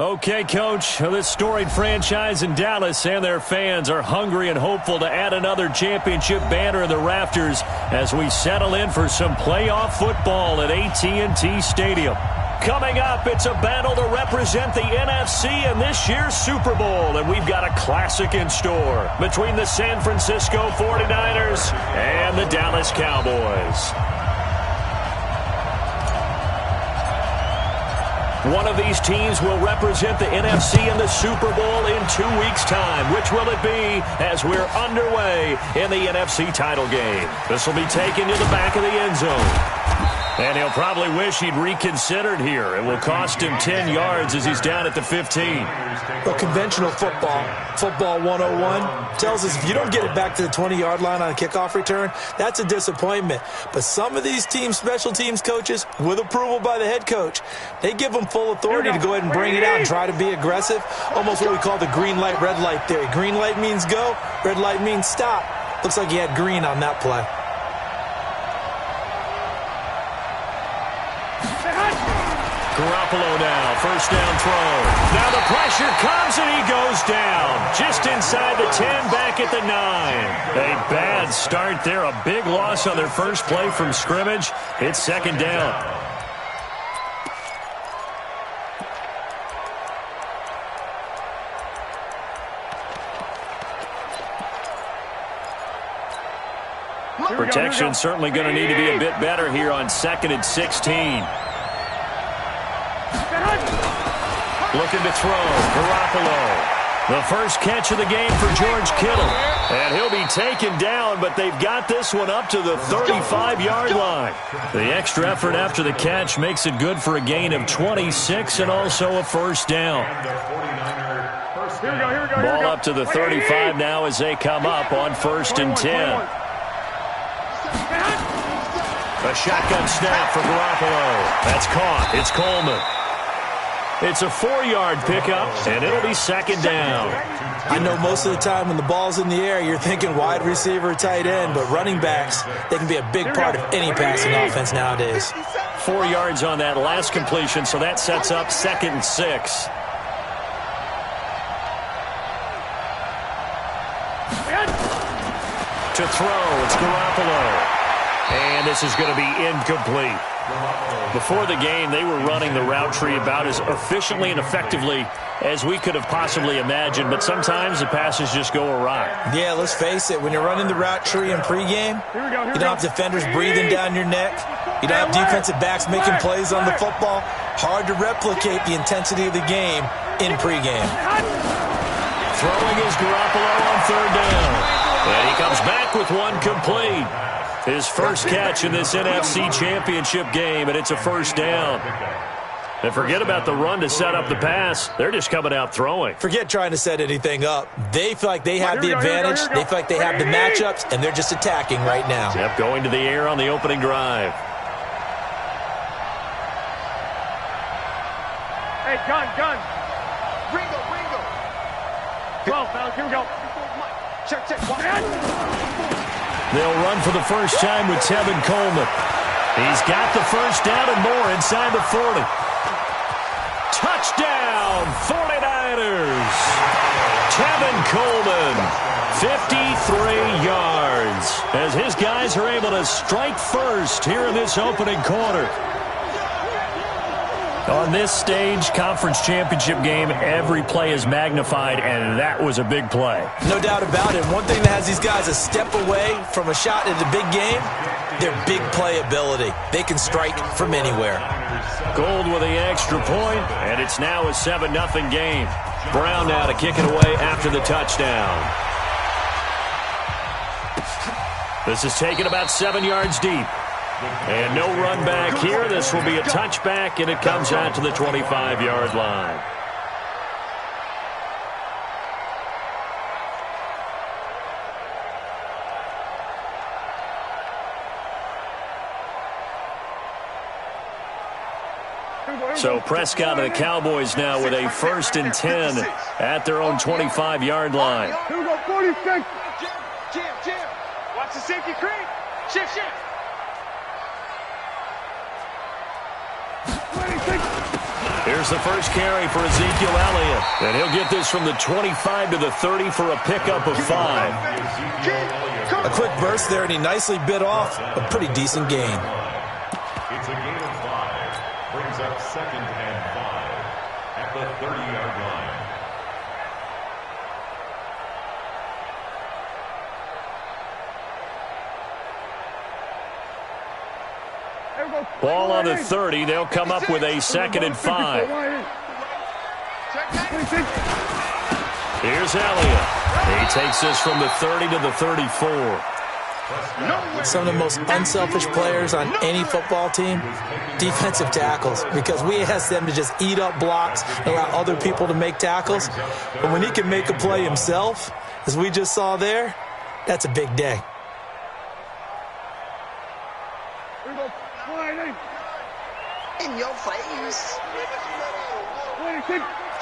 Okay, Coach, this storied franchise in Dallas and their fans are hungry and hopeful to add another championship banner in the rafters as we settle in for some playoff football at AT&T Stadium. Coming up, it's a battle to represent the NFC in this year's Super Bowl, and we've got a classic in store between the San Francisco 49ers and the Dallas Cowboys. One of these teams will represent the NFC in the Super Bowl in 2 weeks' time. Which will it be as we're underway in the NFC title game? This will be taken to the back of the end zone. And he'll probably wish he'd reconsidered here. It will cost him 10 yards as he's down at the 15. Well, conventional football 101, tells us if you don't get it back to the 20-yard line on a kickoff return, that's a disappointment. But some of these teams, special teams coaches, with approval by the head coach, they give them full authority to go ahead and bring it out and try to be aggressive. Almost what we call the green light, red light theory. Green light means go, red light means stop. Looks like he had green on that play. Garoppolo now, first down throw. Now the pressure comes and he goes down. Just inside the 10, back at the 9. A bad start there, a big loss on their first play from scrimmage. It's second down. Protection certainly going to need to be a bit better here on 2nd and 16. Looking to throw, Garoppolo. The first catch of the game for George Kittle. And he'll be taken down, but they've got this one up to the 35-yard line. The extra effort after the catch makes it good for a gain of 26 and also a first down. Ball up to the 35 now as they come up on 1st and 10. A shotgun snap for Garoppolo. That's caught. It's Coleman. It's a 4-yard pickup, and it'll be second down. I know most of the time when the ball's in the air, you're thinking wide receiver, tight end, but running backs, they can be a big part of any passing offense nowadays. 4 yards on that last completion, so that sets up 2nd and 6. To throw, it's Garoppolo. And this is going to be incomplete. Before the game, they were running the route tree about as efficiently and effectively as we could have possibly imagined, but sometimes the passes just go awry. Yeah, let's face it, when you're running the route tree in pregame, you don't have defenders breathing down your neck. You don't have defensive backs making plays on the football. Hard to replicate the intensity of the game in pregame. Throwing is Garoppolo on 3rd down. And he comes back with one complete. His first catch in this NFC Championship game, and it's a first down. And forget about the run to set up the pass. They're just coming out throwing. Forget trying to set anything up. They feel like they have the advantage. They feel like they have the matchups, and they're just attacking right now. Yep, going to the air on the opening drive. Hey, gun. Ringo. 12, fellas, here we go. Check. They'll run for the first time with Tevin Coleman. He's got the first down and more inside the 40. Touchdown, 49ers. Tevin Coleman, 53 yards, as his guys are able to strike first here in this opening quarter. On this stage, conference championship game, every play is magnified, and that was a big play. No doubt about it. One thing that has these guys a step away from a shot in the big game, their big play ability. They can strike from anywhere. Gold with the extra point, and it's now a 7-0 game. Brown now to kick it away after the touchdown. This is taken about 7 yards deep. And no run back here. This will be a touchback, and it comes out to the 25-yard line. So Prescott and the Cowboys now with a 1st and 10 at their own 25-yard line. Here we go, 46. Jam. Watch the safety creep. Shift. Here's the first carry for Ezekiel Elliott. And he'll get this from the 25 to the 30 for a pickup of 5. A quick burst there, and he nicely bit off a pretty decent gain. It's a gain of 5. Brings up 2nd and 5 at the 30-yard line. Ball on the 30. They'll come up with a 2nd and 5. Here's Elliott. He takes this from the 30 to the 34. Some of the most unselfish players on any football team, defensive tackles, because we ask them to just eat up blocks and allow other people to make tackles. But when he can make a play himself, as we just saw there, that's a big day. In your face.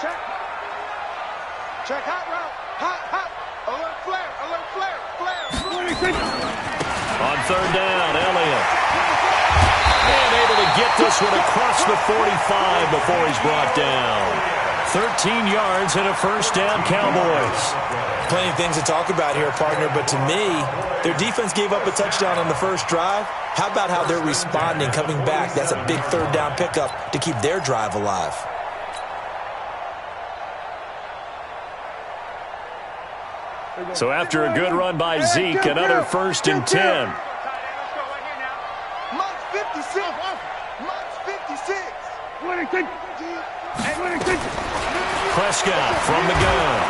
Check. Check hot route. Hot. Alert flare. On 3rd down, Elliott. And able to get this one across the 45 before he's brought down. 13 yards and a 1st down, Cowboys. Plenty of things to talk about here, partner, but to me, their defense gave up a touchdown on the first drive. How about how they're responding, coming back? That's a big 3rd down pickup to keep their drive alive. So after a good run by Zeke, another 1st and 10. March 56. Prescott from the gun.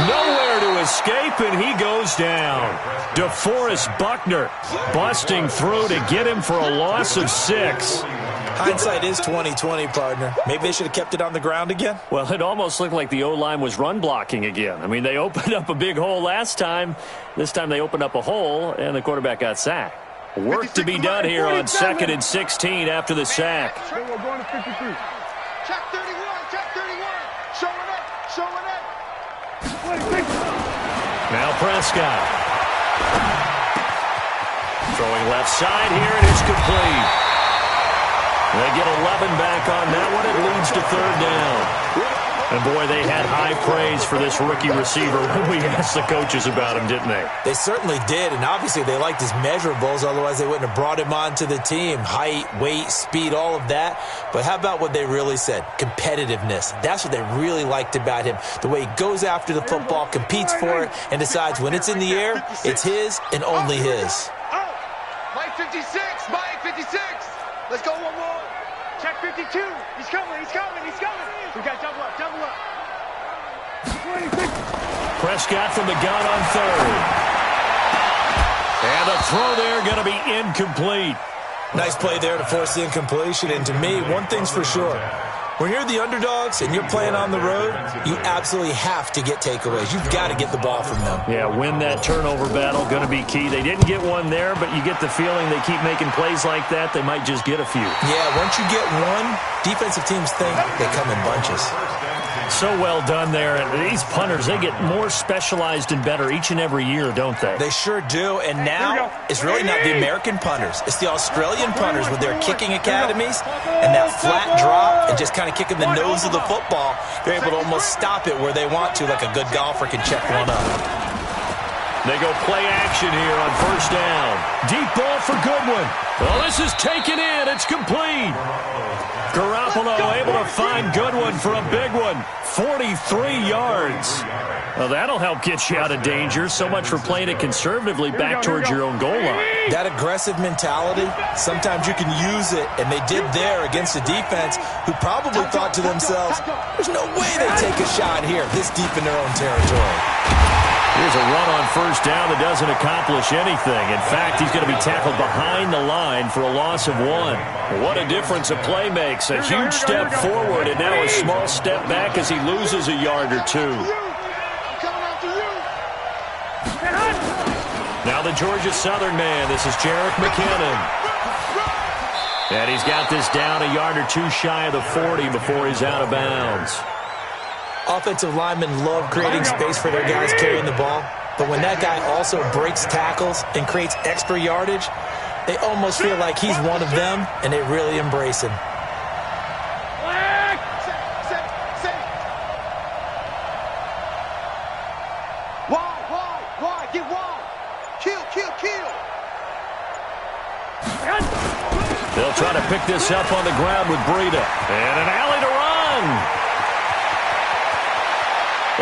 Nowhere to escape, and he goes down. DeForest Buckner busting through to get him for a loss of 6. Hindsight is 20/20, partner. Maybe they should have kept it on the ground again. Well, it almost looked like the O-line was run blocking again. I mean, they opened up a big hole last time. This time they opened up a hole, and the quarterback got sacked. Work to be done here on 2nd and 16 after the sack. We're going to 53. Check 31. Showing up. Now Prescott. Throwing left side here, and it's complete. They get 11 back on that one. It leads to 3rd down. And, boy, they had high praise for this rookie receiver when we asked the coaches about him, didn't they? They certainly did, and obviously they liked his measurables. Otherwise, they wouldn't have brought him onto the team. Height, weight, speed, all of that. But how about what they really said? Competitiveness. That's what they really liked about him. The way he goes after the football, competes for it, and decides when it's in the air, it's his and only his. Mike 56. Let's go one more. Check 52. He's coming. We got double up. Prescott from the gun on 3rd. And the throw there going to be incomplete. Nice play there to force the incompletion. And to me, one thing's for sure. When you're the underdogs and you're playing on the road, you absolutely have to get takeaways. You've got to get the ball from them. Yeah, win that turnover battle, going to be key. They didn't get one there, but you get the feeling they keep making plays like that, they might just get a few. Yeah, once you get one, defensive teams think they come in bunches. So well done there. And these punters, they get more specialized and better each and every year, don't they? They sure do. And now it's really not the American punters. It's the Australian punters with their kicking academies and that flat drop and just kind of kicking the nose of the football. They're able to almost stop it where they want to, like a good golfer can check one up. They go play action here on 1st down. Deep ball for Goodwin. Well, this is taken in. It's complete. Garoppolo able to find Goodwin for a big one. 43 yards. Well, that'll help get you out of danger. So much for playing it conservatively back towards your own goal line. That aggressive mentality, sometimes you can use it, and they did there against a defense who probably thought to themselves, there's no way they take a shot here this deep in their own territory. Here's a run on 1st down that doesn't accomplish anything. In fact, he's going to be tackled behind the line for a loss of 1. What a difference a play makes. A huge step forward and now a small step back as he loses a yard or 2. Now the Georgia Southern man. This is Jerick McKinnon. And he's got this down a yard or 2 shy of the 40 before he's out of bounds. Offensive linemen love creating space for their guys carrying the ball. But when that guy also breaks tackles and creates extra yardage, they almost feel like he's one of them, and they really embrace him. try to pick this up on the ground with Breida. And an alley to run.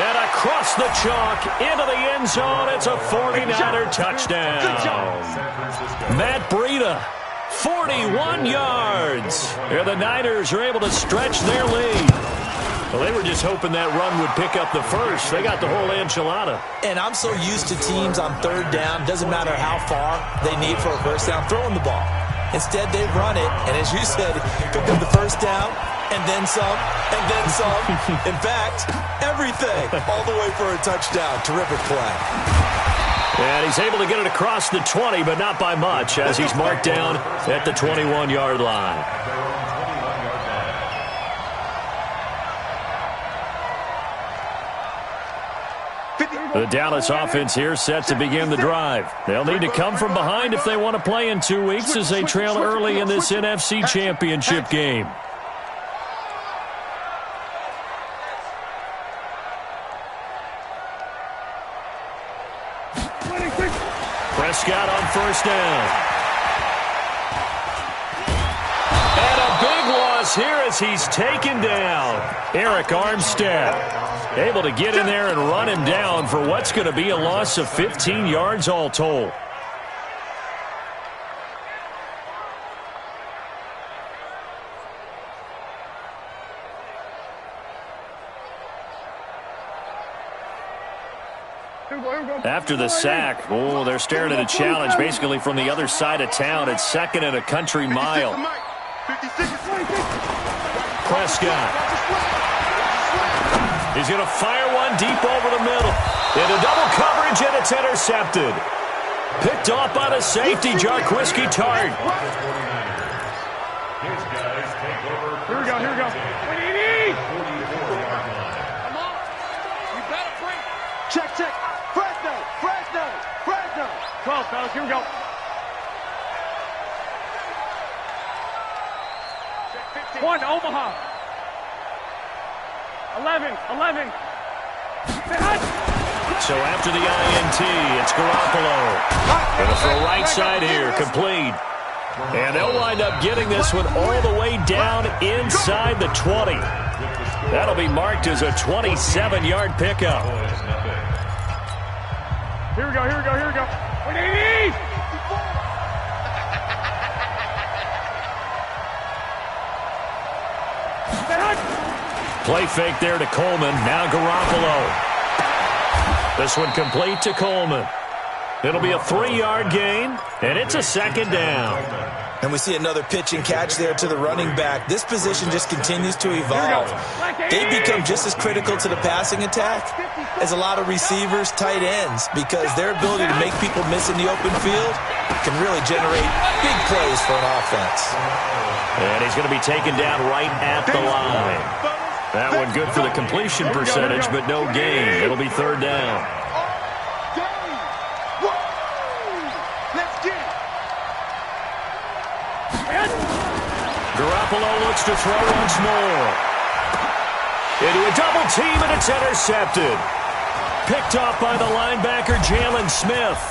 And across the chalk into the end zone. It's a 49er touchdown. Matt Breida, 41 yards. Here the Niners are able to stretch their lead. Well, they were just hoping that run would pick up the first. They got the whole enchilada. And I'm so used to teams on third down, doesn't matter how far they need for a first down, throwing the ball. Instead, they've run it, and as you said, picked up the first down, and then some, and then some. In fact, everything, all the way for a touchdown. Terrific play. And he's able to get it across the 20, but not by much, as he's marked down at the 21-yard line. The Dallas offense here set to begin the drive. They'll need to come from behind if they want to play in 2 weeks as they trail early in this NFC Championship game. Prescott on first down. And a big loss here as he's taken down. Eric Armstead able to get in there and run him down for what's going to be a loss of 15 yards all told. After the sack, they're staring at a challenge basically from the other side of town. It's second and a country mile. Prescott. He's going to fire one deep over the middle. Into double coverage, and it's intercepted. Picked off by the safety, Jarquiski Tart. Here we go. What do you need? Come on. You better bring. Check. Fresno. 12, fellas. Here we go. Check 15. 1, Omaha. 11. So after the INT, it's Garoppolo. Going to throw right side here, complete. And they'll wind up getting this one all the way down inside the 20. That'll be marked as a 27-yard pickup. Here we go. What do you need? Play fake there to Coleman. Now Garoppolo. This one complete to Coleman. It'll be a 3-yard gain, and it's a second down. And we see another pitch and catch there to the running back. This position just continues to evolve. They become just as critical to the passing attack as a lot of receivers, tight ends, because their ability to make people miss in the open field can really generate big plays for an offense. And he's going to be taken down right at the line. That one good for the completion percentage, but no gain. It'll be third down. Garoppolo looks to throw once more. Into a double team, and it's intercepted. Picked off by the linebacker, Jalen Smith.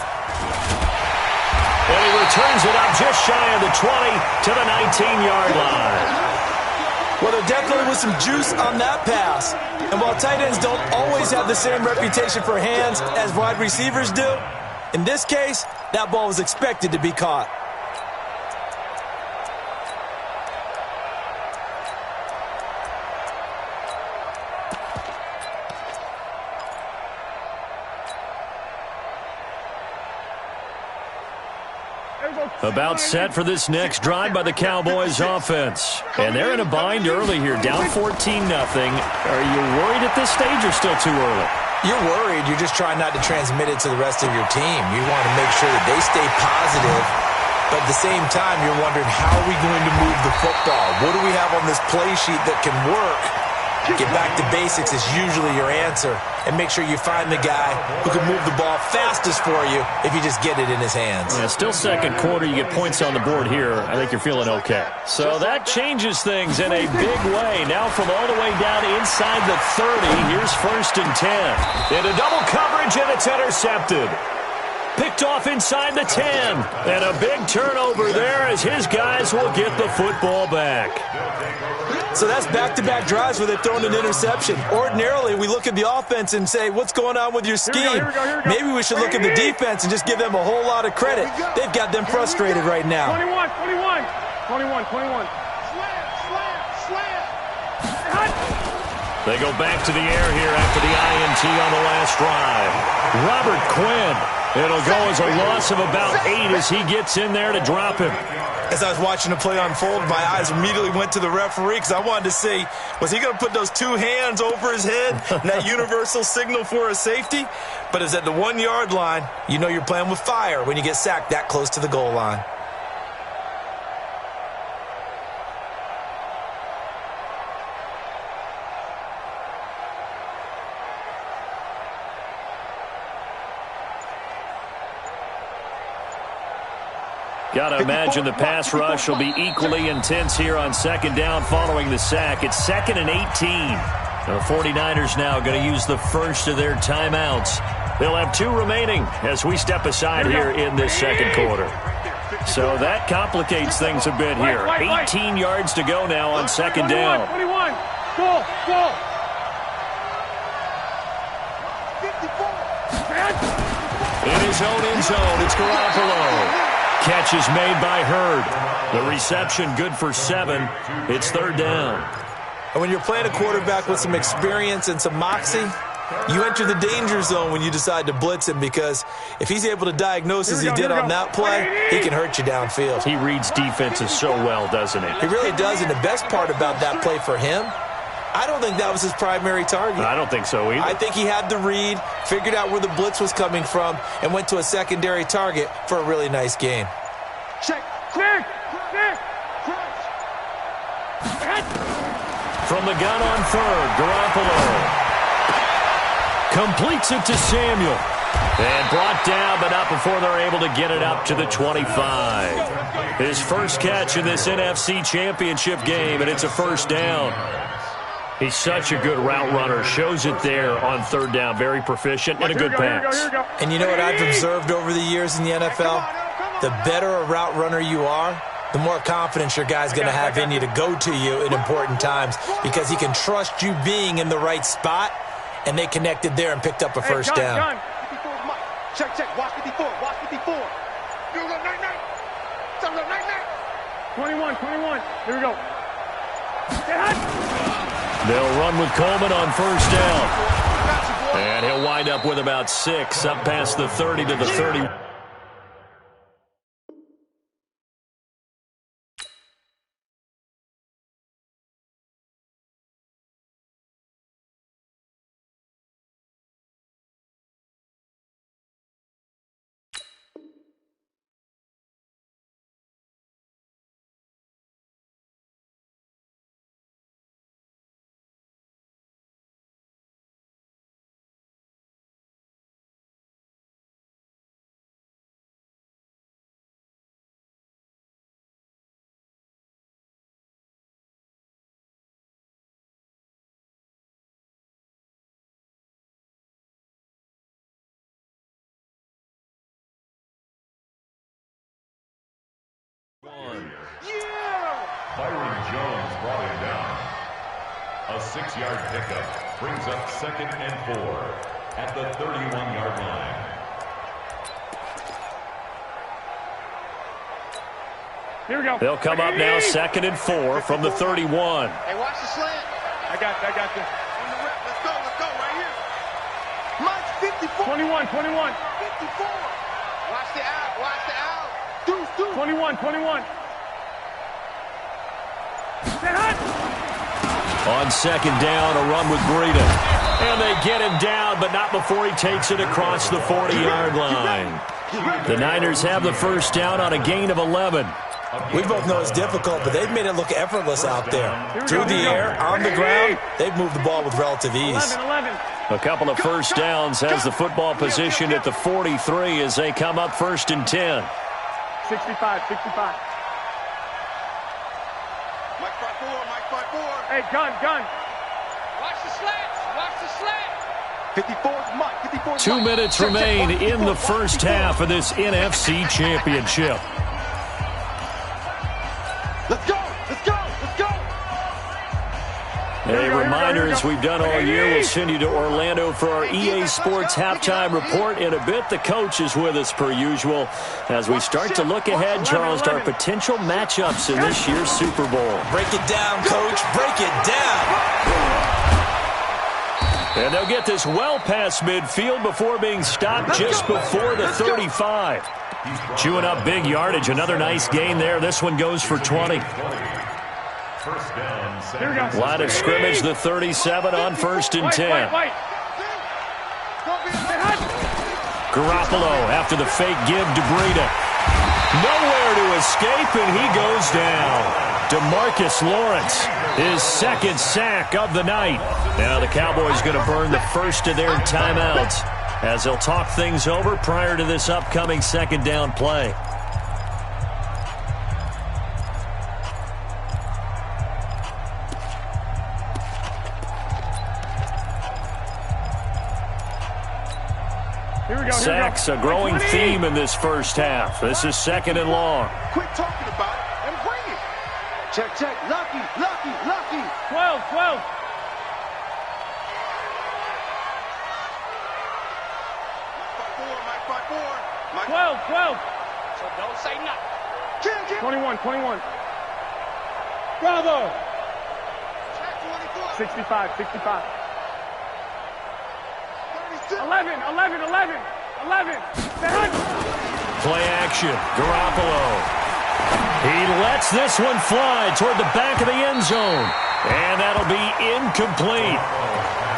And he returns it up just shy of the 20 to the 19-yard line. Well, there definitely was some juice on that pass. And while tight ends don't always have the same reputation for hands as wide receivers do, in this case, that ball was expected to be caught. About set for this next drive by the Cowboys offense. And they're in a bind early here, down 14-0. Are you worried at this stage or still too early? You're worried. You're just trying not to transmit it to the rest of your team. You want to make sure that they stay positive, but at the same time, you're wondering, how are we going to move the football? What do we have on this play sheet that can work? Get back to basics is usually your answer, and make sure you find the guy who can move the ball fastest for you if you just get it in his hands. Yeah, still second quarter. You get points on the board here. I think you're feeling okay. So that changes things in a big way. Now from all the way down inside the 30, here's 1st and 10. Into double coverage, and it's intercepted. picked off inside the 10. And a big turnover there as his guys will get the football back. So that's back-to-back drives where they're throwing an interception. Ordinarily, we look at the offense and say, what's going on with your scheme? Here we go. Maybe we should look at the defense and just give them a whole lot of credit. They've got them frustrated right now. 21. They go back to the air here after the INT on the last drive. Robert Quinn. It'll go as a loss of about 8 as he gets in there to drop him. As I was watching the play unfold, my eyes immediately went to the referee because I wanted to see, was he going to put those 2 hands over his head and that universal signal for a safety? But it's at the 1-yard line. You know you're playing with fire when you get sacked that close to the goal line. Got to imagine the pass rush will be equally intense here on second down following the sack. It's 2nd and 18. The 49ers now going to use the first of their timeouts. They'll have 2 remaining as we step aside here in this second quarter. So that complicates things a bit here. 18 yards to go now on second down. 21. Go. In his own end zone, it's Garoppolo. Catch is made by Hurd. The reception good for 7. It's 3rd down. And when you're playing a quarterback with some experience and some moxie, you enter the danger zone when you decide to blitz him, because if he's able to diagnose as he did on that play, he can hurt you downfield. He reads defenses so well, doesn't he? He really does, and the best part about that play for him, I don't think that was his primary target. I don't think so either. I think he had the read, figured out where the blitz was coming from, and went to a secondary target for a really nice gain. Check. From the gun on 3rd, Garoppolo completes it to Samuel. And brought down, but not before they're able to get it up to the 25. His first catch in this NFC Championship game, and it's a 1st down. He's such a good route runner. Shows it there on 3rd down. Very proficient and a good pass. And you know what I've observed over the years in the NFL? The better a route runner you are, the more confidence your guy's going to have in you to go to you in important times, because he can trust you being in the right spot, and they connected there and picked up a 1st down. Check. Watch 54. 21. Here we go. They'll run with Coleman on 1st down. And he'll wind up with about 6 up past the 30 to the 30. Byron Jones brought him down. A 6-yard pickup brings up 2nd and 4 at the 31-yard line. Here we go. They'll come up now 2nd and 4 from the 31. Hey, watch the slant. I got this. Let's go right here. Mike's 54. 21. 54. Watch the out. Deuce. 21. On 2nd down, a run with Breida. And they get him down, but not before he takes it across the 40-yard line. The Niners have the 1st down on a gain of 11. We both know it's difficult, but they've made it look effortless out there. Through the air, on the ground, they've moved the ball with relative ease. 11. A couple of 1st downs, has the football position at the 43 as they come up 1st and 10. 65. Mike 5-4. Hey, gun. Watch the slant. 2 minutes remain in the first half of this NFC Championship. Let's go! Let's go! Let's go! A reminder, as we've done all year, we'll send you to Orlando for our EA Sports halftime report. In a bit, the coach is with us per usual as we start to look ahead, Charles, to our potential matchups in this year's Super Bowl. Break it down, Coach. Break it down. And they'll get this well past midfield before being stopped just before the 35. Chewing up big yardage. Another nice gain there. This one goes for 20. Line of scrimmage, the 37 on 1st and 10. Garoppolo after the fake give to Breida. Nowhere to escape, and he goes down. DeMarcus Lawrence, his second sack of the night. Now the Cowboys going to burn the first of their timeouts as they'll talk things over prior to this upcoming second down play. Sacks, a growing theme in this first half. This is 2nd and long. Quit talking about it and bring it. Check, check. Lucky, lucky, lucky. 12, 12. Mike 5-4. 12, 12. So don't say nothing. 21, 21. Bravo. 65, 65. 11, 11, 11, 11. Play action. Garoppolo. He lets this one fly toward the back of the end zone. And that'll be incomplete.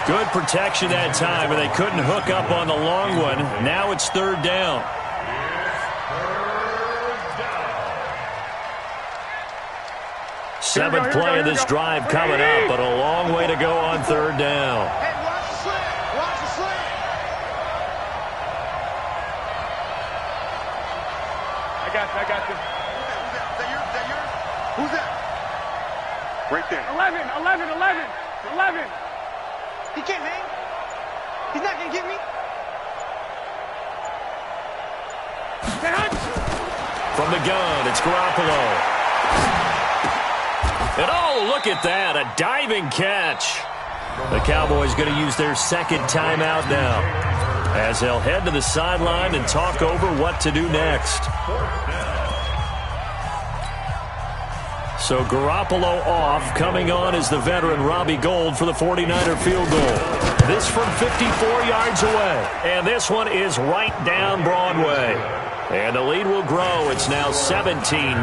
Good protection that time, and they couldn't hook up on the long one. Now it's 3rd down. Seventh play of this drive coming up, but a long way to go on 3rd down. Hey, watch the slant. Watch the slant. I got you. Is that yours? Who's that? Right there. 11, 11, 11, 11. He can't hang. He's not going to get me. From the gun, it's Garoppolo. And oh, look at that, a diving catch. The Cowboys going to use their second timeout now as they'll head to the sideline and talk over what to do next. So Garoppolo off. Coming on is the veteran Robbie Gould for the 49er field goal. This from 54 yards away. And this one is right down Broadway. And the lead will grow. It's now 17-0.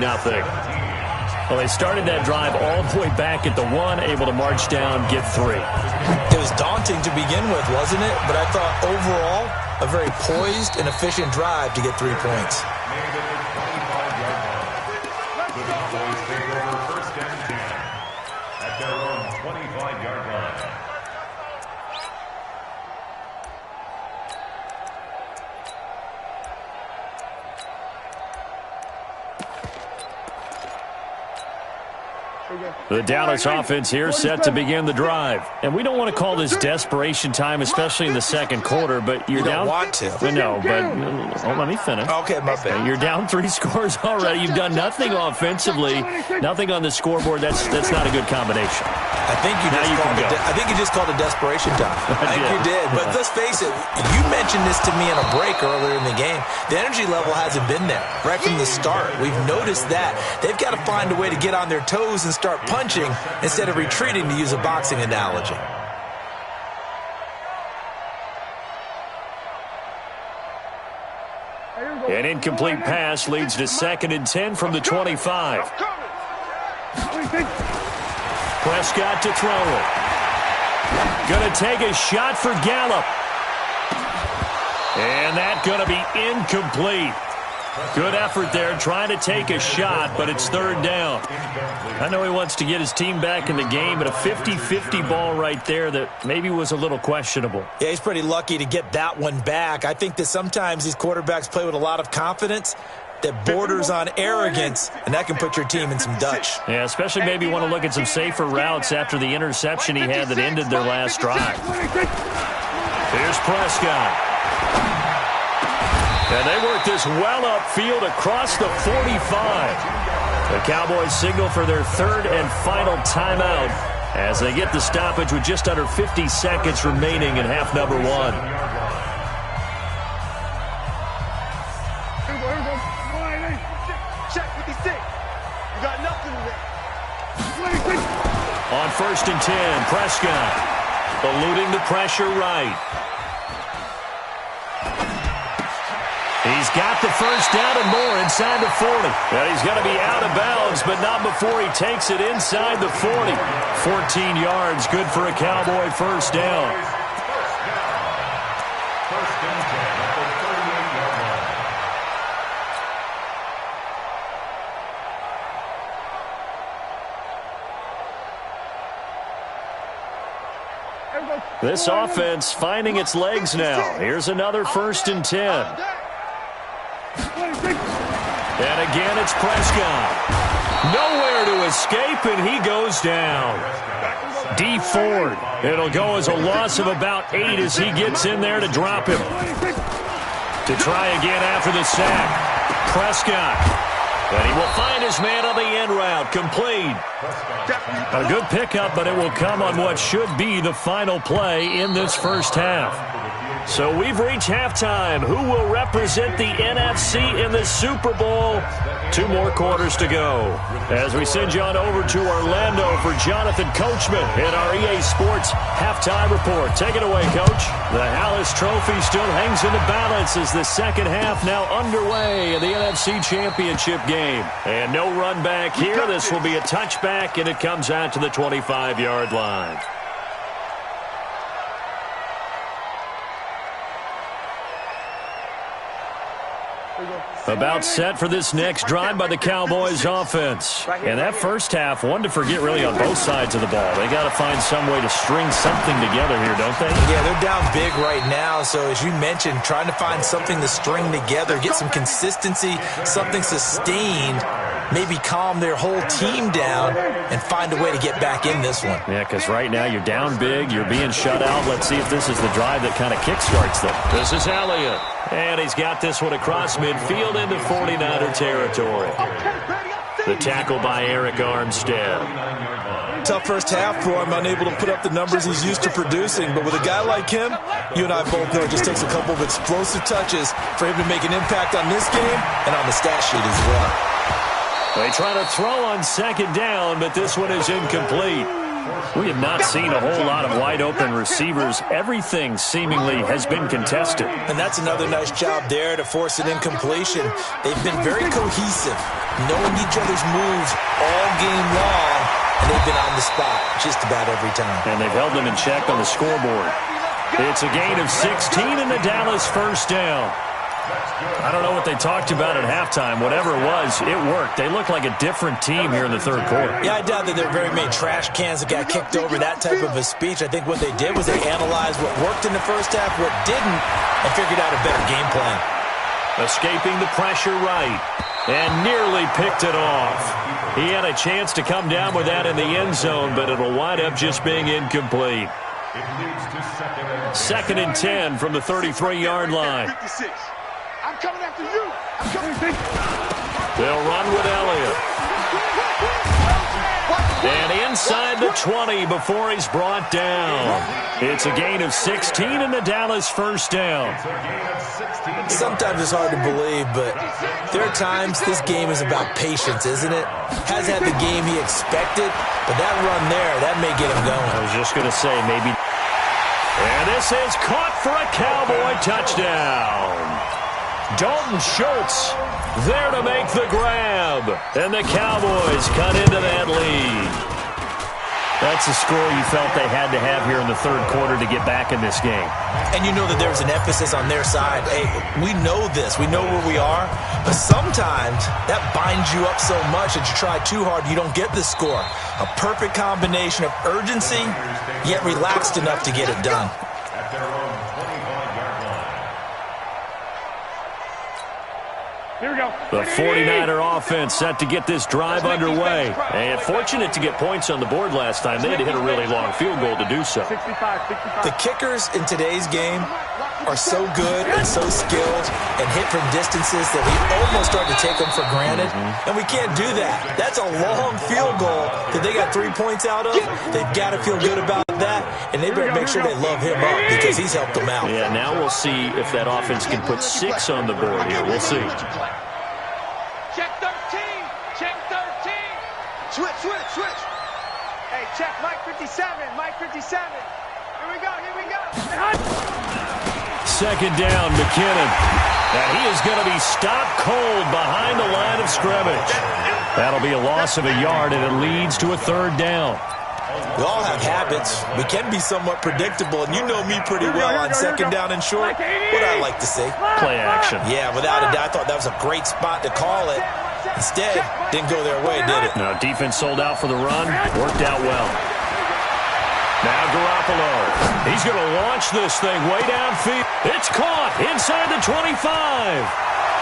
Well, they started that drive all the way back at the 1, able to march down, get 3. It was daunting to begin with, wasn't it? But I thought overall, a very poised and efficient drive to get 3 points. At their own 25-yard line. The Dallas offense here set to begin the drive. And we don't want to call this desperation time, especially in the second quarter, but you're down. You don't want to. No, but let me finish. Okay, my bad. You're down 3 scores already. You've done nothing offensively, nothing on the scoreboard. That's not a good combination. I think you just called it desperation time. I think you did. But let's face it, you mentioned this to me in a break earlier in the game. The energy level hasn't been there right from the start. We've noticed that. They've got to find a way to get on their toes and start punching instead of retreating, to use a boxing analogy. An incomplete pass leads to 2nd and 10 from the 25. Prescott to throw it. Going to take a shot for Gallup. And that's going to be incomplete. Good effort there, trying to take a shot, but it's 3rd down. I know he wants to get his team back in the game, but a 50-50 ball right there that maybe was a little questionable. Yeah, he's pretty lucky to get that one back. I think that sometimes these quarterbacks play with a lot of confidence that borders on arrogance, and that can put your team in some Dutch. Yeah, especially maybe want to look at some safer routes after the interception he had that ended their last drive. Here's Prescott. And they work this well upfield across the 45. The Cowboys signal for their third and final timeout as they get the stoppage with just under 50 seconds remaining in half number one. Check 56. You got nothing there. On 1st and 10, Prescott eluding the pressure right. He's got the first down and more inside the 40. And he's going to be out of bounds, but not before he takes it inside the 40. 14 yards, good for a Cowboy first down. First and 10 at the 38-yard line. This offense finding its legs now. Here's another 1st and 10. And again, it's Prescott. Nowhere to escape, and he goes down. D Ford. It'll go as a loss of about 8 as he gets in there to drop him. To try again after the sack. Prescott. And he will find his man on the end route. Complete. A good pickup, but it will come on what should be the final play in this first half. So we've reached halftime. Who will represent the NFC in the Super Bowl? 2 more quarters to go. As we send you on over to Orlando for Jonathan Coachman in our EA Sports Halftime Report. Take it away, Coach. The Hallis Trophy still hangs in the balance as the second half now underway in the NFC Championship game. And no run back here. This will be a touchback, and it comes out to the 25-yard line. About set for this next drive by the Cowboys offense. And that first half, one to forget really on both sides of the ball. They got to find some way to string something together here, don't they? Yeah, they're down big right now. So as you mentioned, trying to find something to string together, get some consistency, something sustained, maybe calm their whole team down and find a way to get back in this one. Yeah, because right now you're down big, you're being shut out. Let's see if this is the drive that kind of kickstarts them. This is Elliott. And he's got this one across midfield into 49er territory. The tackle by Eric Armstead. Tough first half for him, unable to put up the numbers he's used to producing. But with a guy like him, you and I both know it just takes a couple of explosive touches for him to make an impact on this game and on the stat sheet as well. They try to throw on second down, but this one is incomplete. We have not seen a whole lot of wide-open receivers. Everything seemingly has been contested. And that's another nice job there to force an incompletion. They've been very cohesive, knowing each other's moves all game long, and they've been on the spot just about every time. And they've held them in check on the scoreboard. It's a gain of 16 in the Dallas first down. I don't know what they talked about at halftime. Whatever it was, it worked. They look like a different team here in the third quarter. Yeah, I doubt that there are very many trash cans that got kicked over, that type of a speech. I think what they did was they analyzed what worked in the first half, what didn't, and figured out a better game plan. Escaping the pressure right, and nearly picked it off. He had a chance to come down with that in the end zone, but it'll wind up just being incomplete. Second and 10 from the 33-yard line. I'm coming after you. I'm coming. They'll run with Elliott. And inside the 20 before he's brought down. It's a gain of 16 in the Dallas first down. Sometimes it's hard to believe, but there are times this game is about patience, isn't it? Has had the game he expected, but that run there, that may get him going. I was just going to say maybe. And this is caught for a Cowboy touchdown. Dalton Schultz there to make the grab. And the Cowboys cut into that lead. That's a score you felt they had to have here in the third quarter to get back in this game. And you know that there's an emphasis on their side. Hey, we know this. We know where we are. But sometimes that binds you up so much that you try too hard, you don't get the score. A perfect combination of urgency, yet relaxed enough to get it done. Here we go. The 49er offense set to get this drive underway. And fortunate to get points on the board last time. They had to hit a really long field goal to do so. 65. The kickers in today's game are so good and so skilled and hit from distances that we almost start to take them for granted. And we can't do that. That's a long field goal that they got 3 points out of. They've got to feel good about that. And they better make sure they love him up because he's helped them out. Yeah, now we'll see if that offense can put 6 on the board here. We'll see. Check 13. Check 13. Switch. Hey, check Mike 57. Mike 57. Here we go. Second down, McKinnon. And he is going to be stopped cold behind the line of scrimmage. That'll be a loss of a yard, and it leads to a third down. We all have habits. We can be somewhat predictable, and you know me pretty well on second down and short. What I like to see. Play action. Yeah, without a doubt, I thought that was a great spot to call it. Instead, didn't go their way, did it? No, defense sold out for the run. Worked out well. Now Garoppolo. He's going to launch this thing way downfield. It's caught inside the 25.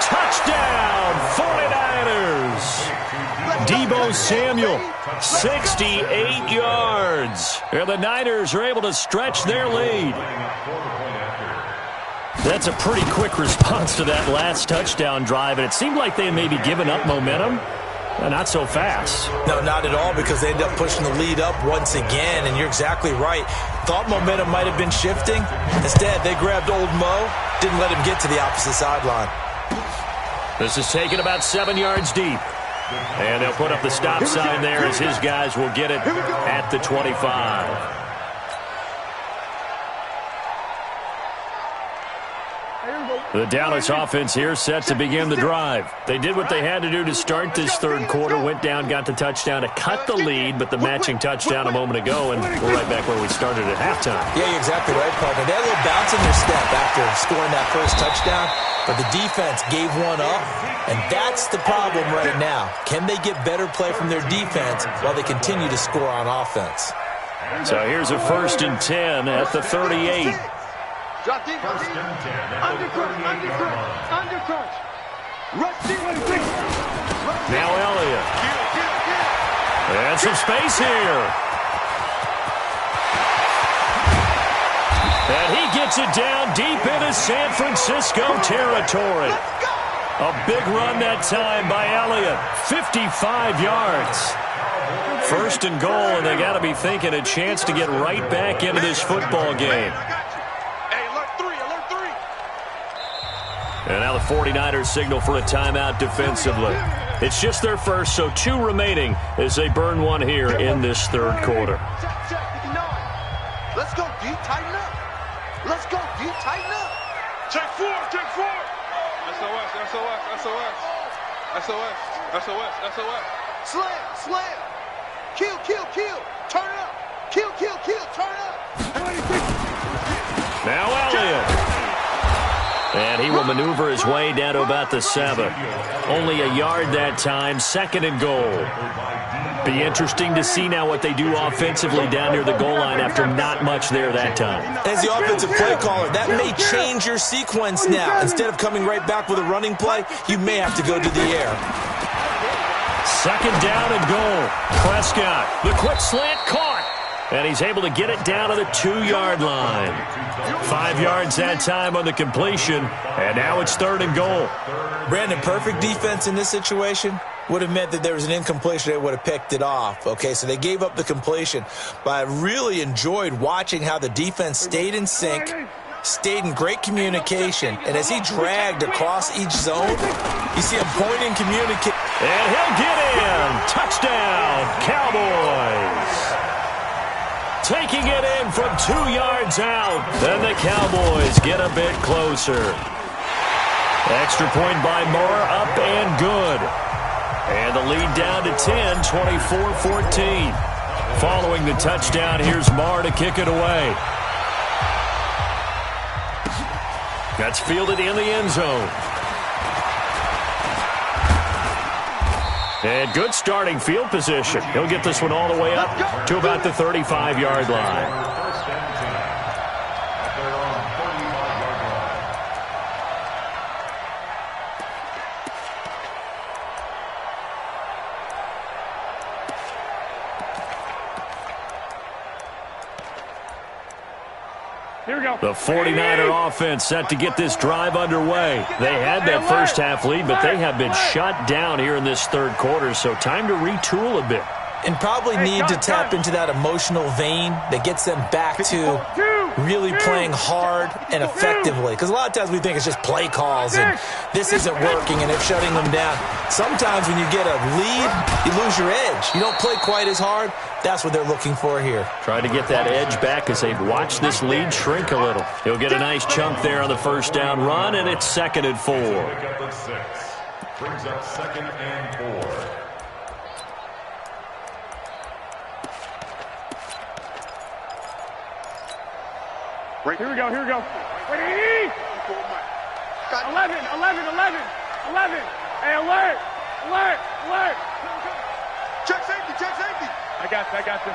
Touchdown, 49ers. Deebo Samuel, 68 yards. And the Niners are able to stretch their lead. That's a pretty quick response to that last touchdown drive, and it seemed like they had maybe given up momentum. Not so fast. No, not at all, because they ended up pushing the lead up once again, and you're exactly right. Thought momentum might have been shifting. Instead, they grabbed old Mo, didn't let him get to the opposite sideline. This is taken about 7 yards deep. And they'll put up the stop sign there as his guys will get it at the 25. The Dallas offense here set to begin the drive. They did what they had to do to start this third quarter, went down, got the touchdown to cut the lead, but the matching touchdown a moment ago, and we're right back where we started at halftime. Yeah, you're exactly right, partner. They had a little bounce in their step after scoring that first touchdown, but the defense gave one up, and that's the problem right now. Can they get better play from their defense while they continue to score on offense? So here's a 1st and 10 at the 38. Drop deep. Undercrunch. Rush deep. Now Elliott. And some space here. And he gets it down deep into San Francisco territory. A big run that time by Elliott. 55 yards. 1st and goal, and they got to be thinking a chance to get right back into this football game. And now the 49ers signal for a timeout defensively. It's just their first, so 2 remaining as they burn one here in this third quarter. Let's go, D. Tighten up. Let's go, D. Tighten up. Check 4. SOS. Slam. Kill. Turn up. Kill. Turn up. Now Elliott. And he will maneuver his way down to about the 7. Only a yard that time, 2nd and goal. Be interesting to see now what they do offensively down near the goal line after not much there that time. As the offensive play caller, that may change your sequence now. Instead of coming right back with a running play, you may have to go to the air. 2nd down and goal. Prescott, the quick slant caught. And he's able to get it down to the 2-yard line. 5 yards that time on the completion. And now it's 3rd and goal. Brandon, perfect defense in this situation would have meant that there was an incompletion. They would have picked it off. Okay, so they gave up the completion. But I really enjoyed watching how the defense stayed in sync, stayed in great communication. And as he dragged across each zone, you see him pointing, communicating. And he'll get in. Touchdown, Cowboys. Taking it in from 2 yards out. Then the Cowboys get a bit closer. Extra point by Moore, up and good. And the lead down to 10, 24-14. Following the touchdown, here's Moore to kick it away. That's fielded in the end zone. And good starting field position. He'll get this one all the way up to about the 35-yard line. here we go. The 49er offense set to get this drive underway. They had that first half lead, but they have been shut down here in this third quarter, so time to retool a bit. And probably need to tap into that emotional vein that gets them back to really playing hard and effectively. Because a lot of times we think it's just play calls and this isn't working and it's shutting them down. Sometimes when you get a lead, you lose your edge. You don't play quite as hard. That's what they're looking for here. Trying to get that edge back as they've watched this lead shrink a little. He'll get a nice chunk there on the first down run, and it's 2nd and 4. Brings up 2nd and 4. Right. Here we go, here we go. Wait, 11. Hey, alert. Check safety. I got you.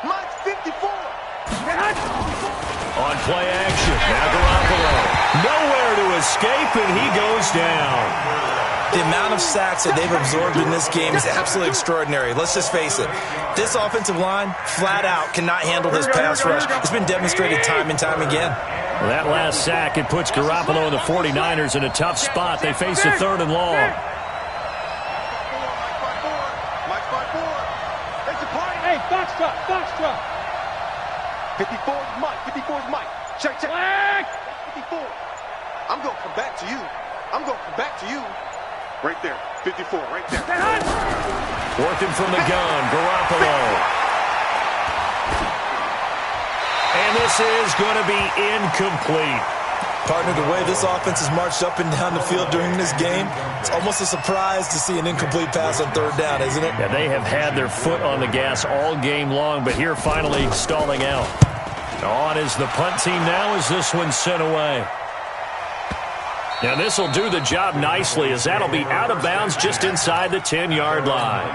Mike's 54. On play action, now Garoppolo. Nowhere to escape, and he goes down. The amount of sacks that they've absorbed in this game is absolutely extraordinary. Let's just face it. This offensive line, flat out, cannot handle this pass rush. It's been demonstrated time and time again. Well, that last sack, it puts Garoppolo and the 49ers in a tough spot. They face a 3rd and long. Mike's by 4. That's the point. Hey, box truck. 54 is Mike. 54 is Mike. Check. Flag. 54. I'm going to come back to you. Right there. 54, right there. Working from the gun, Garoppolo. And this is going to be incomplete. Partner, the way this offense has marched up and down the field during this game, it's almost a surprise to see an incomplete pass on 3rd down, isn't it? Yeah, they have had their foot on the gas all game long, but here finally stalling out. On is the punt team now as this one's sent away. Now this will do the job nicely as that'll be out of bounds just inside the 10-yard line.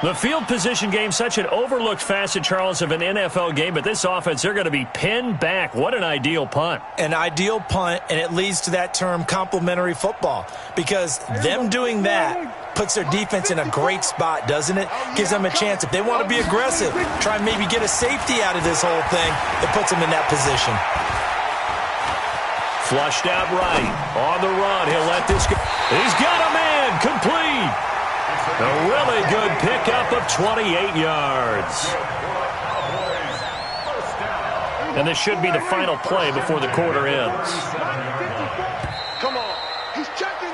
The field position game, such an overlooked facet, Charles, of an NFL game, but this offense, they're going to be pinned back. What an ideal punt. An ideal punt, and it leads to that term complementary football, because them doing that puts their defense in a great spot, doesn't it? Gives them a chance. If they want to be aggressive, try and maybe get a safety out of this whole thing, it puts them in that position. Flushed out right. On the run. He'll let this go. He's got a man. Complete. A really good pickup of 28 yards. And this should be the final play before the quarter ends. Come on. He's checking.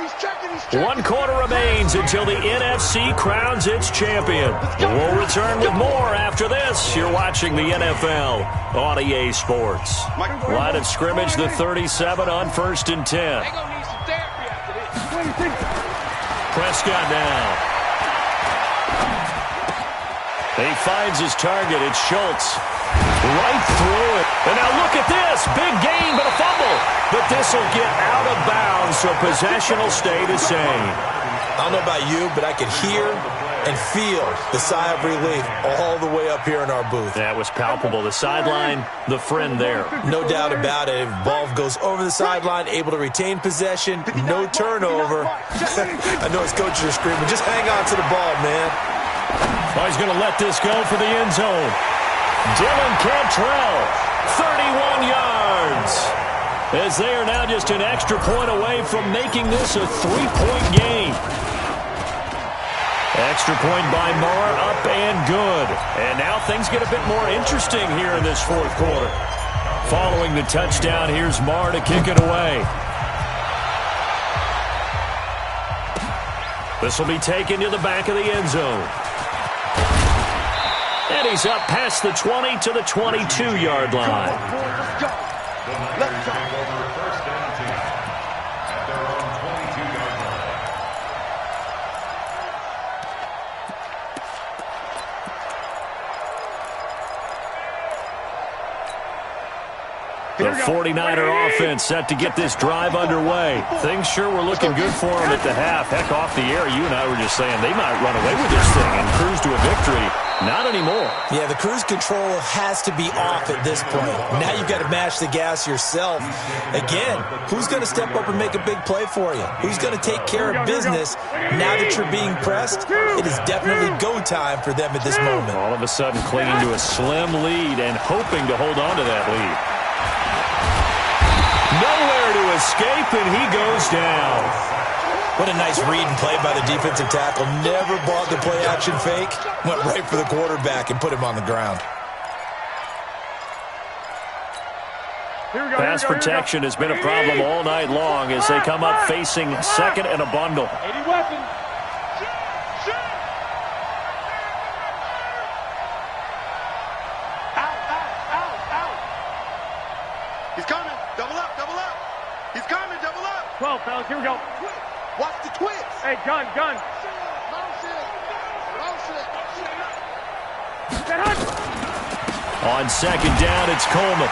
1 quarter remains until the NFC crowns its champion. We'll return with more after this. You're watching the NFL on EA Sports. Line of scrimmage, the 37 on 1st and 10. Prescott now. He finds his target. It's Schultz. Right through it. And now look at this. Big gain, but a fumble. But this will get out of bounds, so possession will stay the same. I don't know about you, but I could hear and feel the sigh of relief all the way up here in our booth. That was palpable. The sideline, the friend there. No doubt about it. Ball goes over the sideline, able to retain possession, no turnover. I know his coaches are screaming, just hang on to the ball, man. Oh, he's going to let this go for the end zone. Dylan Cantrell, 31 yards. As they are now just an extra point away from making this a 3-point game. Extra point by Marr, up and good. And now things get a bit more interesting here in this 4th quarter. Following the touchdown, here's Marr to kick it away. This will be taken to the back of the end zone. And he's up past the 20 to the 22-yard line. Let's go. The 49er offense set to get this drive underway. Things sure were looking good for them at the half. Heck, off the air, you and I were just saying they might run away with this thing and cruise to a victory. Not anymore. Yeah, the cruise control has to be off at this point. Now you've got to mash the gas yourself. Again, who's going to step up and make a big play for you? Who's going to take care of business now that you're being pressed? It is definitely go time for them at this moment. All of a sudden clinging to a slim lead and hoping to hold on to that lead. Nowhere to escape, and he goes down. What a nice read and play by the defensive tackle. Never bought the play-action fake. Went right for the quarterback and put him on the ground. Pass protection has been a problem all night long as they come up facing second and a bundle. 80 weapons. Out. He's coming. Double up. He's coming. Double up. 12, fellas. Here we go. Watch the twist. Hey, gun. On second down, it's Coleman.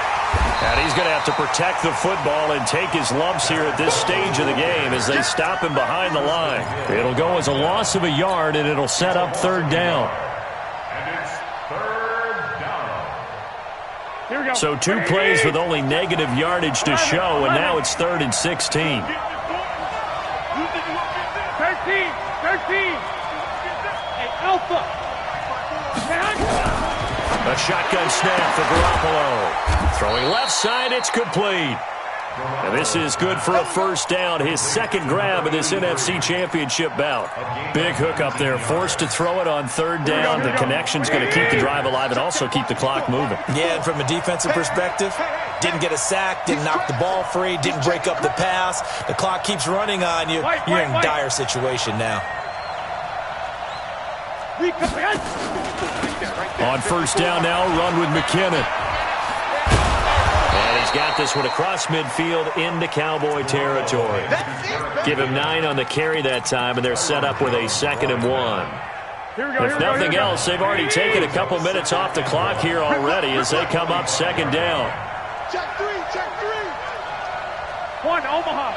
And he's going to have to protect the football and take his lumps here at this stage of the game as they stop him behind the line. It'll go as a loss of a yard, and it'll set up third down. And it's third down. Here we go. So 2 plays with only negative yardage to show, and now it's 3rd and 16. 13. Hey, Alpha. A shotgun snap for Garoppolo. Throwing left side, it's complete. And this is good for a first down, his second grab of this NFC Championship bout. Big hook up there, forced to throw it on third down. The connection's going to keep the drive alive and also keep the clock moving. Yeah, and from a defensive perspective, didn't get a sack, didn't knock the ball free, didn't break up the pass. The clock keeps running on you. You're in a dire situation now. On first down now, run with McKinnon. And he's got this one across midfield into Cowboy territory. Give him 9 on the carry that time, and they're set up with a 2nd and 1. If nothing else, they've already taken a couple minutes off the clock here already as they come up second down. Check 3. 1, Omaha.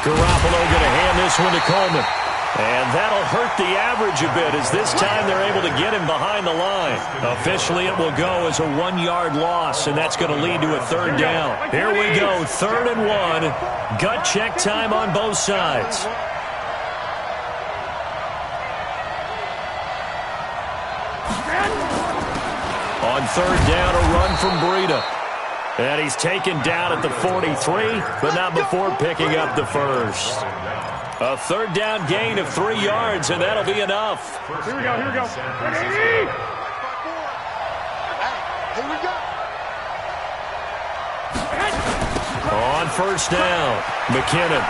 Garoppolo going to hand this one to Coleman. And that'll hurt the average a bit as this time they're able to get him behind the line. Officially, it will go as a 1-yard loss, and that's going to lead to a third down. Here we go, 3rd and 1. Gut check time on both sides. On third down, a run from Breida. And he's taken down at the 43, but not before picking up the first. A third down gain of 3 yards, and that'll be enough. Here we go. Here we go. On first down, McKinnon.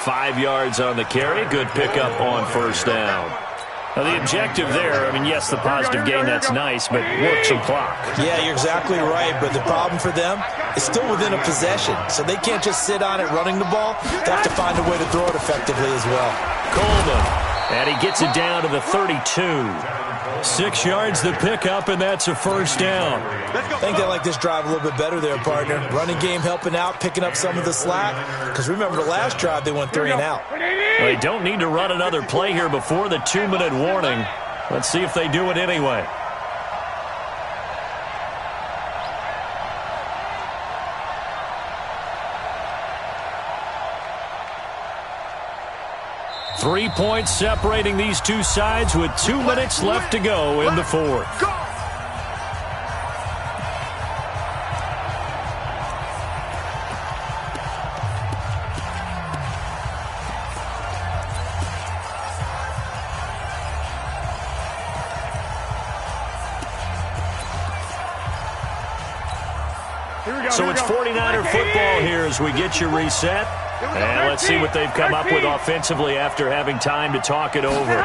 5 yards on the carry. Good pickup on first down. Now, the objective there, I mean, yes, the positive gain, that's nice, but work some clock. Yeah, you're exactly right, but the problem for them is still within a possession, so they can't just sit on it running the ball. They have to find a way to throw it effectively as well. Coleman, and he gets it down to the 32. 6 yards the pickup, and that's a first down. I think they like this drive a little bit better there, partner. Running game helping out, picking up some of the slack, because remember the last drive they went 3 and out. Well, they don't need to run another play here before the 2-minute warning. Let's see if they do it anyway. Three points separating these two sides with 2 minutes left to go in the fourth. So it's 49er football here as we get you reset. And let's see what they've come up with offensively after having time to talk it over.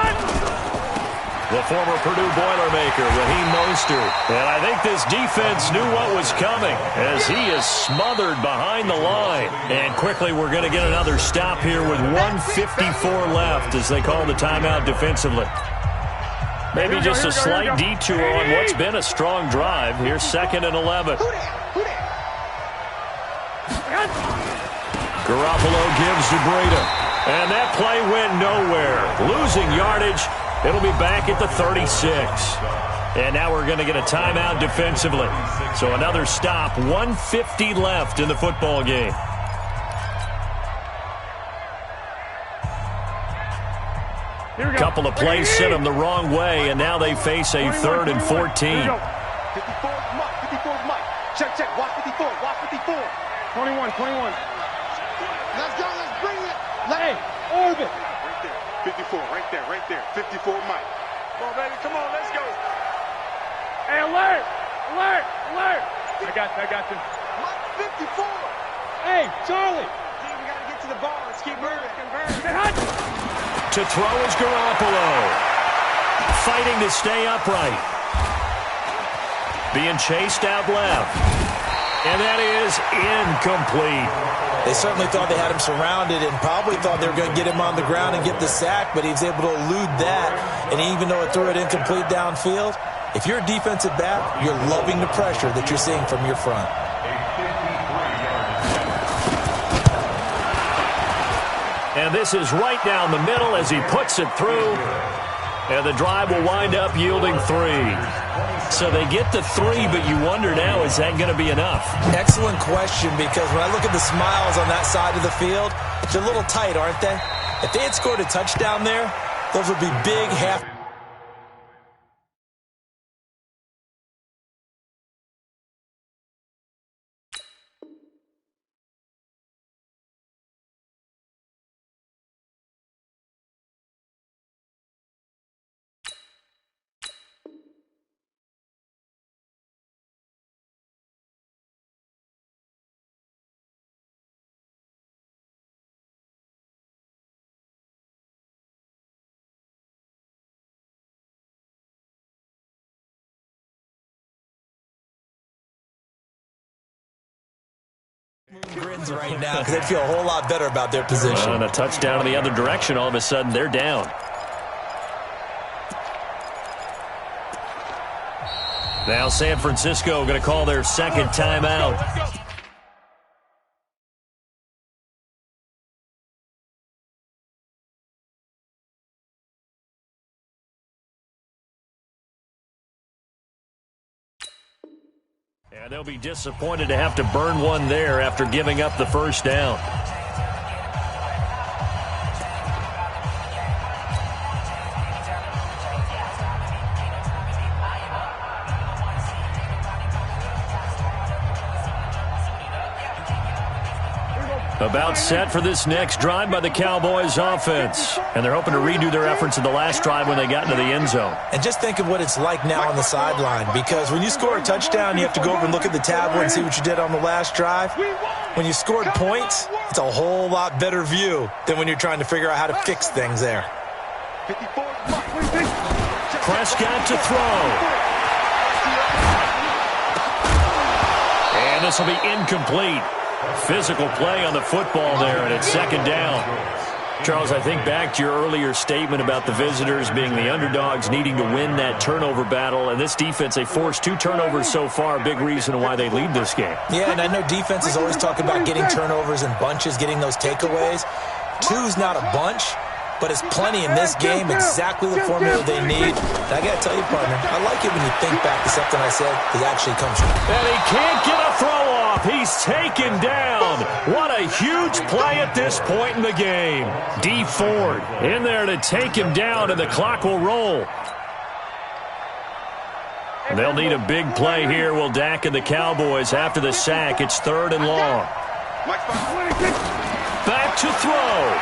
The former Purdue Boilermaker, Raheem Mostert. And I think this defense knew what was coming as he is smothered behind the line. And quickly we're going to get another stop here with 1:54 left as they call the timeout defensively. Maybe just a slight detour on what's been a strong drive. Here's 2nd and 11. Garoppolo gives to Breida. And that play went nowhere. Losing yardage. It'll be back at the 36. And now we're going to get a timeout defensively. So another stop. 1:50 left in the football game. Couple of plays sent them the wrong way, and now they face a 3rd and 14. 54 Mike. Check. Watch 54. 21. Let's go. Let's bring it. Hey, Orbit. Right there. 54. Right there. 54 Mike. Come on, baby. Come on. Let's go. Hey, alert. I got you. Mike 54. Hey, Charlie. We got to get to the ball. Let's keep moving. To throw is Garoppolo. Fighting to stay upright. Being chased out left. And that is incomplete. They certainly thought they had him surrounded and probably thought they were going to get him on the ground and get the sack, but he was able to elude that. And even though it threw it incomplete downfield, if you're a defensive back, you're loving the pressure that you're seeing from your front. And this is right down the middle as he puts it through. And the drive will wind up yielding 3. So they get the 3, but you wonder now, is that going to be enough? Excellent question, because when I look at the smiles on that side of the field, they're a little tight, aren't they? If they had scored a touchdown there, those would be big half. Grins right now because they feel a whole lot better about their position. And a touchdown in the other direction, all of a sudden they're down. Now San Francisco going to call their second timeout. And they'll be disappointed to have to burn one there after giving up the first down. About set for this next drive by the Cowboys offense. And they're hoping to redo their efforts in the last drive when they got into the end zone. And just think of what it's like now on the sideline, because when you score a touchdown, you have to go over and look at the tablet and see what you did on the last drive. When you scored points, it's a whole lot better view than when you're trying to figure out how to fix things there. Prescott to throw. And this will be incomplete. Physical play on the football there, and it's second down. Charles, I think back to your earlier statement about the visitors being the underdogs, needing to win that turnover battle. And this defense, they forced 2 turnovers so far, a big reason why they lead this game. Yeah, and I know defenses always talk about getting turnovers in bunches, getting those takeaways. 2's not a bunch, but it's plenty in this game, exactly the formula they need. And I got to tell you, partner, I like it when you think back to something I said that actually comes true. And he can't get a throw off. He's taken down. What a huge play at this point in the game. D. Ford in there to take him down, and the clock will roll. They'll need a big play here. Will Dak and the Cowboys after the sack. It's 3rd and long. Back to throw.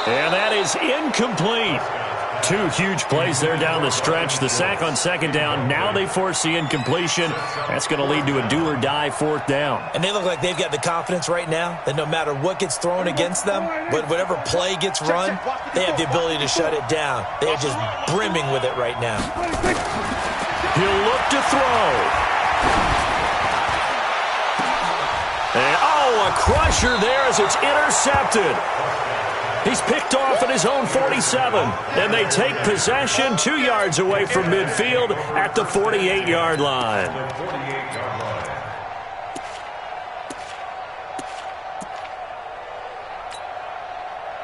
And that is incomplete. 2 huge plays there down the stretch. The sack on second down. Now they force the incompletion. That's going to lead to a do-or-die 4th down. And they look like they've got the confidence right now that no matter what gets thrown against them, but whatever play gets run, they have the ability to shut it down. They are just brimming with it right now. He'll look to throw. And, a crusher there as it's intercepted. He's picked off at his own 47, and they take possession 2 yards away from midfield at the 48-yard line.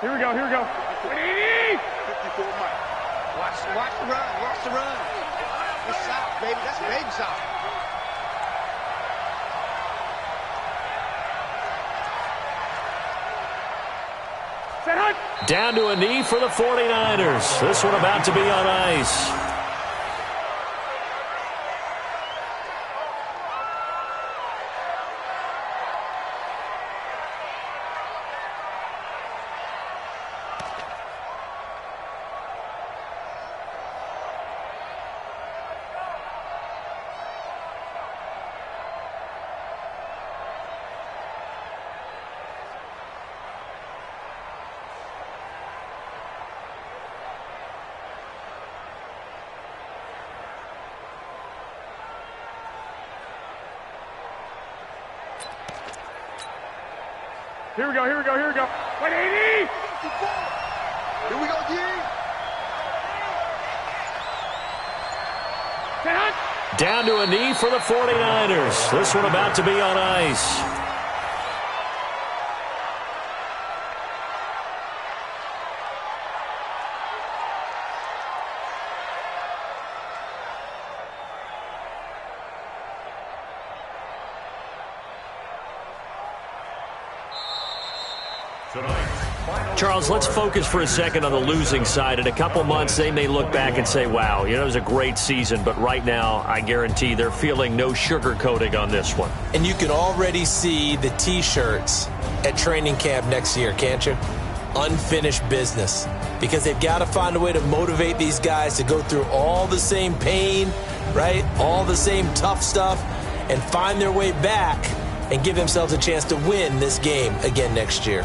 Here we go, here we go. 54 Mike. Watch the run, watch the run. That's south, baby. That's baby south. Set hunt. Down to a knee for the 49ers. This one about to be on ice. Here we go, here we go, here we go. 180! Here we go, G. Set hunt. Down to a knee for the 49ers. This one about to be on ice. Charles, let's focus for a second on the losing side. In a couple months, they may look back and say, wow, it was a great season. But right now, I guarantee they're feeling no sugarcoating on this one. And you can already see the T-shirts at training camp next year, can't you? Unfinished business. Because they've got to find a way to motivate these guys to go through all the same pain, right? All the same tough stuff, and find their way back and give themselves a chance to win this game again next year.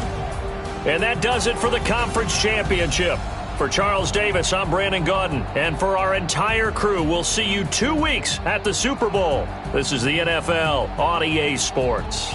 And that does it for the conference championship. For Charles Davis, I'm Brandon Gaudin. And for our entire crew, we'll see you 2 weeks at the Super Bowl. This is the NFL on EA Sports.